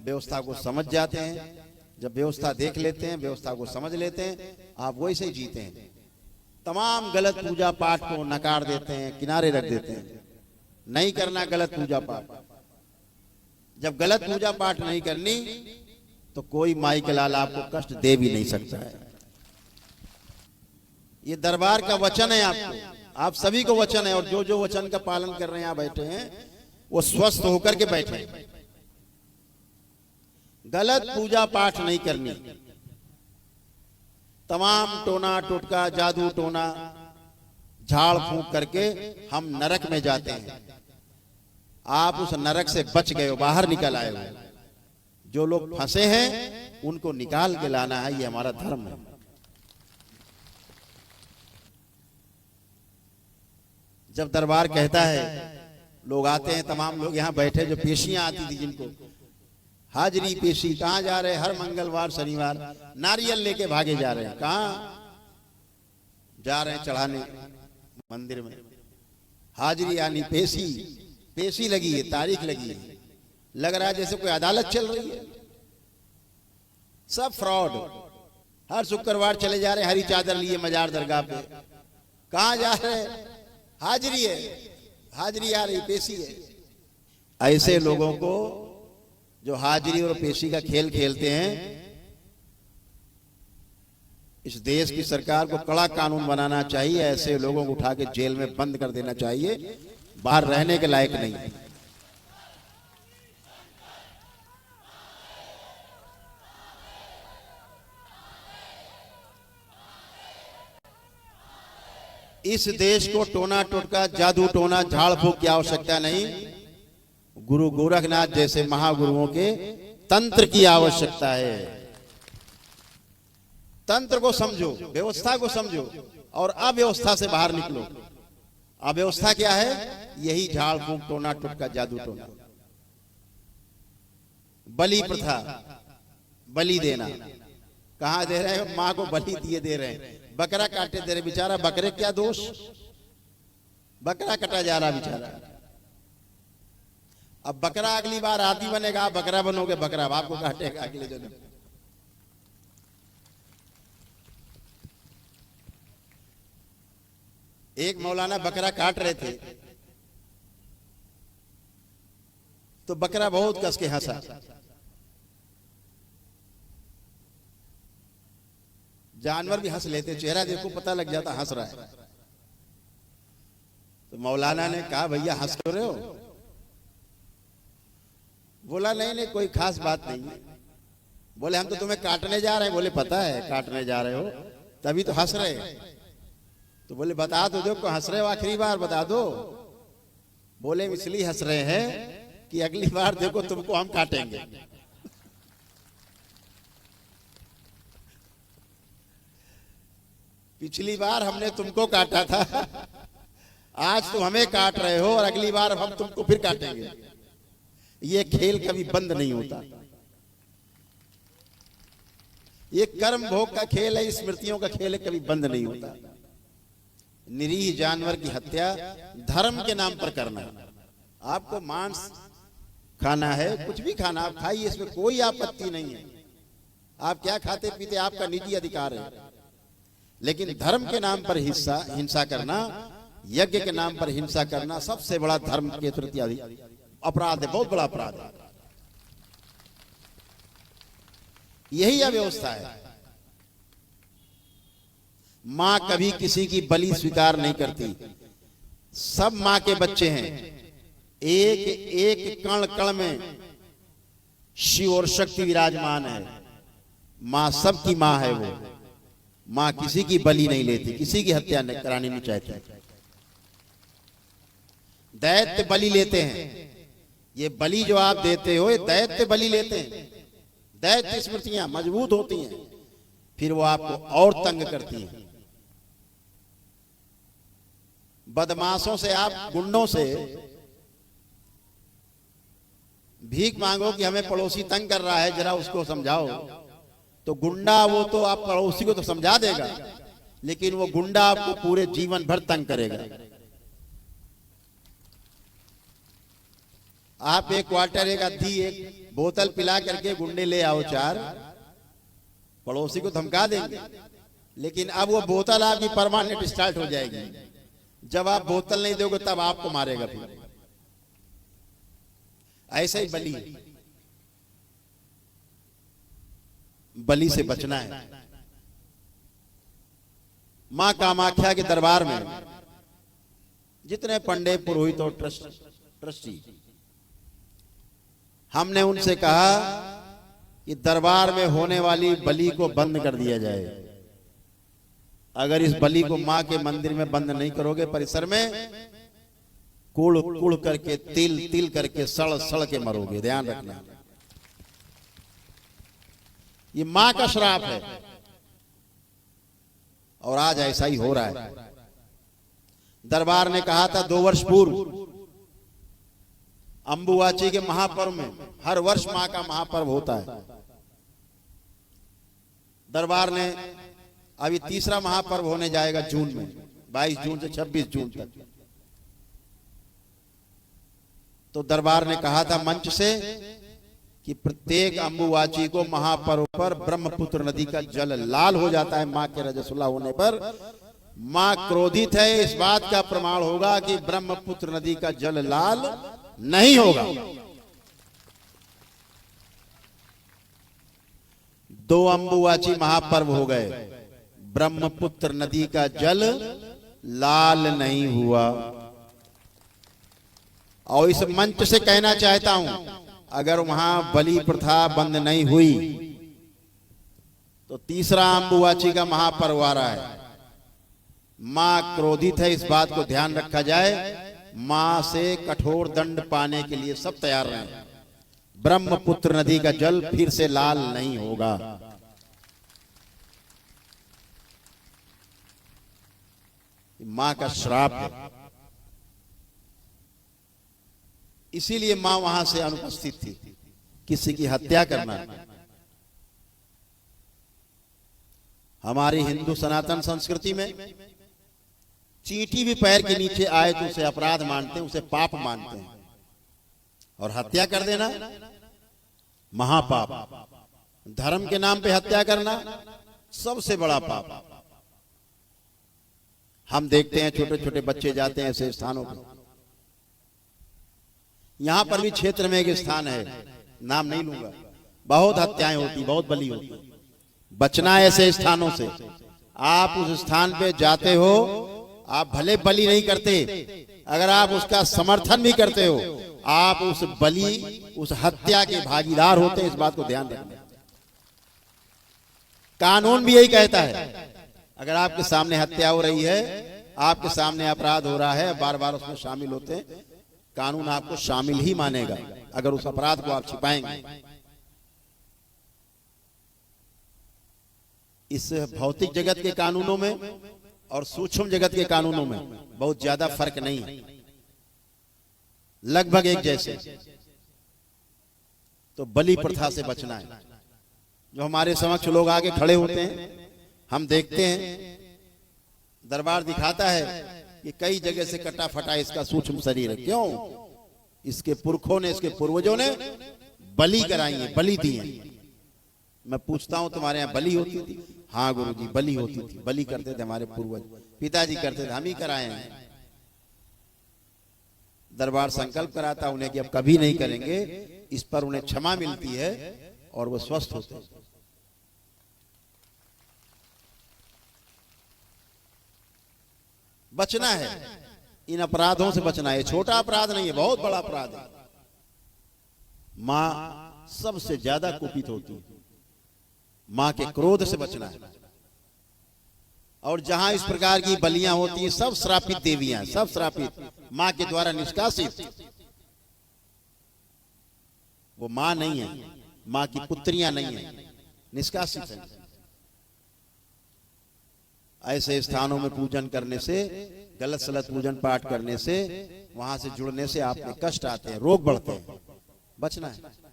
व्यवस्था को समझ जाते हैं। जब व्यवस्था देख लेते हैं, व्यवस्था को समझ लेते हैं, आप वैसे ही जीते हैं। तमाम गलत पूजा पाठ को नकार देते हैं, किनारे रख देते हैं। नहीं करना गलत पूजा पाठ। जब गलत पूजा पाठ नहीं करनी तो कोई माई के लाल आपको कष्ट दे भी नहीं सकता है। ये दरबार का वचन है, आपको, आप सभी को वचन है। और जो जो वचन का पालन कर रहे हैं, यहाँ बैठे हैं, वो स्वस्थ होकर के बैठे हैं। गलत पूजा पाठ नहीं करनी। तमाम टोना टोटका, जादू टोना, झाड़ फूंक करके हम नरक में जाते हैं। आप उस नरक से बच गए हो, बाहर निकल आए हो। जो लोग फंसे हैं उनको निकाल के लाना है, ये हमारा धर्म है। जब दरबार कहता है, लोग आते हैं, तमाम लोग यहाँ बैठे, जो पेशियां आती थी जिनको, हाजिरी पेशी, कहाँ जा रहे हैं? हर मंगलवार शनिवार नारियल लेके भागे जा रहे हैं। कहाँ जा रहे हैं? चढ़ाने मंदिर में। हाजिरी यानी पेशी, पेशी लगी है, तारीख लगी है। लग रहा है जैसे कोई अदालत चल रही है। सब फ्रॉड। हर शुक्रवार चले जा रहे हैं, हरी चादर लिए मजार दरगाह पे। कहाँ जा रहे हैं? हाजिरी है, हाजिरी आ रही, पेशी है। ऐसे लोगों को जो हाजिरी और पेशी का खेल खेलते हैं, इस देश की सरकार को कड़ा कानून बनाना चाहिए। ऐसे लोगों को उठा के जेल में बंद कर देना चाहिए, बाहर रहने के लायक नहीं। इस देश को टोना टोटका, जादू टोना, झाड़ फूंक की आवश्यकता नहीं। गुरु गोरखनाथ जैसे महागुरुओं के तंत्र की आवश्यकता है। तंत्र को समझो, व्यवस्था को समझो और अव्यवस्था से बाहर निकलो। अव्यवस्था क्या है? यही झाड़ फूंक, टोना टोटका, जादू टोना। बलि प्रथा, बलि देना। कहां दे रहे हैं? मां को बलि दिए दे रहे हैं। बकरा काटे दे रहे। बेचारा बकरे क्या दोष? बकरा कटा जा रहा बेचारा। अब बकरा अगली बार आदमी बनेगा, आप बकरा बनोगे, बकरा आपको काटेगा अगले जन्म। एक मौलाना बकरा काट रहे थे तो बकरा बहुत कस के हंसा। जानवर भी हंस लेते, चेहरा देखो पता लग जाता हंस रहा है। तो मौलाना ने कहा, भैया हंस क्यों रहे हो? बोला, नहीं नहीं कोई खास बात नहीं है। बोले, हम तो तुम्हें काटने जा रहे हैं। बोले, पता है काटने जा रहे हो, तभी तो हंस रहे। तो बोले, बता दो, देखो हंस रहे हो, आखिरी बार बता दो। बोले, इसलिए हंस रहे हैं कि अगली बार देखो तुमको हम काटेंगे। पिछली बार हमने तुमको काटा था, आज तुम हमें काट रहे हो और अगली बार हम तुमको फिर काटेंगे। ये खेल कभी बंद नहीं होता। ये कर्म भोग का खेल है, स्मृतियों का खेल है, कभी बंद नहीं होता। निरीह जानवर की हत्या धर्म के नाम पर करना। आपको मांस खाना है, कुछ भी खाना आप खाइए, इसमें कोई आपत्ति नहीं है। आप क्या खाते पीते आपका निजी अधिकार है। लेकिन धर्म के नाम पर हिंसा करना, यज्ञ के नाम पर हिंसा करना सबसे बड़ा धर्म के तृतीय अपराध है, बहुत बड़ा अपराध है। यही अव्यवस्था है। मां कभी किसी की बलि स्वीकार नहीं करती। सब मां के बच्चे हैं। एक एक कण कण में शिव और शक्ति विराजमान है। मां सबकी मां है। वो मां किसी की बलि नहीं लेती, किसी की हत्या करानी नहीं चाहती। दैत्य बलि लेते हैं। ये बलि जो आप देते हो, ये दैत्य बलि लेते हैं। दैत्य स्मृतियां मजबूत होती हैं, फिर वो आपको और तंग करती हैं। बदमाशों से, आप गुंडों से भीख मांगो कि हमें पड़ोसी तंग कर रहा है, जरा उसको समझाओ। तो गुंडा वो तो आप पड़ोसी को तो समझा देगा, लेकिन वो गुंडा आपको पूरे जीवन भर तंग करेगा। आप एक क्वार्टर, एक अद्धी, एक बोतल पिला करके गुंडे ले आओ चार, पड़ोसी को धमका देंगे, लेकिन अब वो बोतल आपकी परमानेंट स्टार्ट हो जाएगी। जब आप बोतल नहीं दोगे तब आपको मारेगा फिर। ऐसे ही बलि से बचना है। मां कामाख्या के दरबार में जितने पंडित पुरोहित और ट्रस्टी, हमने उनसे कहा कि दरबार में होने वाली बलि को बंद कर दिया जाए। अगर इस बलि को मां के मंदिर में बंद नहीं करोगे, परिसर में कुड़ कुड़ करके तिल तिल करके सड़ सड़ के मरोगे। ध्यान रखना, ये मां का श्राप है और आज ऐसा ही हो रहा है। दरबार ने कहा था 2 वर्ष पूर्व अंबुवाची के महापर्व में, हर वर्ष मां का महापर्व होता है। दरबार ने अभी तीसरा महापर्व होने जाएगा जून में, 22 जून से 26 जून तक। तो दरबार ने कहा था मंच से कि प्रत्येक अंबुवाची को महापर्व पर ब्रह्मपुत्र नदी का जल लाल हो जाता है। मां के रजस्वला होने पर मां क्रोधित है, इस बात का प्रमाण होगा कि ब्रह्मपुत्र नदी का जल लाल नहीं होगा। 2 अंबुवाची महापर्व हो गए, ब्रह्मपुत्र नदी का जल लाल नहीं हुआ। और इस मंच से कहना चाहता हूं, अगर वहां बलि प्रथा बंद नहीं हुई तो तीसरा अंबुवाची का महापर्व आ रहा है। मां क्रोधित है, इस बात को ध्यान रखा जाए। मां से कठोर दंड पाने के लिए सब तैयार रहें। ब्रह्मपुत्र नदी का जल फिर से लाल नहीं होगा। मां का श्राप है, इसीलिए मां वहां से अनुपस्थित थी। किसी की हत्या करना हमारी हिंदू सनातन संस्कृति में, चींटी भी पैर के नीचे आए तो उसे अपराध मानते हैं, उसे पाप मानते हैं। और हत्या कर देना महापाप। धर्म के नाम पे हत्या करना सबसे बड़ा पाप। हम देखते हैं छोटे छोटे बच्चे जाते हैं ऐसे स्थानों पर। यहां पर भी क्षेत्र में एक स्थान है, नाम नहीं लूंगा, बहुत हत्याएं होती, बहुत बलि होती। बचना ऐसे स्थानों से। आप उस स्थान पे जाते हो, आप भले बलि नहीं करते, अगर आप उसका समर्थन भी करते हो, आप उस बलि, उस हत्या के भागीदार होते हैं। इस बात को ध्यान रखना। कानून भी यही कहता है, अगर आपके सामने हत्या हो रही है, आपके सामने अपराध हो रहा है, बार बार उसमें शामिल होते हैं, कानून आपको शामिल ही मानेगा अगर उस अपराध को आप छिपाएंगे। इस भौतिक जगत के कानूनों में और सूक्ष्म जगत के कानूनों में बहुत ज्यादा फर्क नहीं है, लगभग एक जैसे। तो बलि प्रथा से बचना है। जो हमारे समक्ष लोग आगे खड़े होते हैं, हम देखते हैं, दरबार दिखाता है कि कई जगह से कटा फटा इसका सूक्ष्म शरीर है। क्यों? इसके पुरखों ने, इसके पूर्वजों ने बलि कराई है, बलि दी है। मैं पूछता हूं, तुम्हारे यहाँ बलि होती थी? हाँ गुरुजी, बलि होती थी, बलि करते थे हमारे पूर्वज, पिताजी करते थे, हम ही कराए हैं। दरबार संकल्प कराता उन्हें कि अब कभी नहीं करेंगे। इस पर उन्हें क्षमा मिलती है और वो स्वस्थ होते हैं। बचना है, इन अपराधों से बचना है। छोटा अपराध नहीं है, बहुत बड़ा अपराध है। मां सबसे ज्यादा कुपित होती है, मां के क्रोध से बचना है। और जहां इस प्रकार की बलियां होती हैं, सब श्रापित देवियां, सब श्रापित, मां के द्वारा निष्कासित। वो मां नहीं है, मां की पुत्रियां नहीं है, निष्कासित है। ऐसे स्थानों में पूजन करने से, गलत सलत पूजन पाठ करने से, वहां से जुड़ने से आप में कष्ट आते हैं, रोग बढ़ते हैं। बचना है।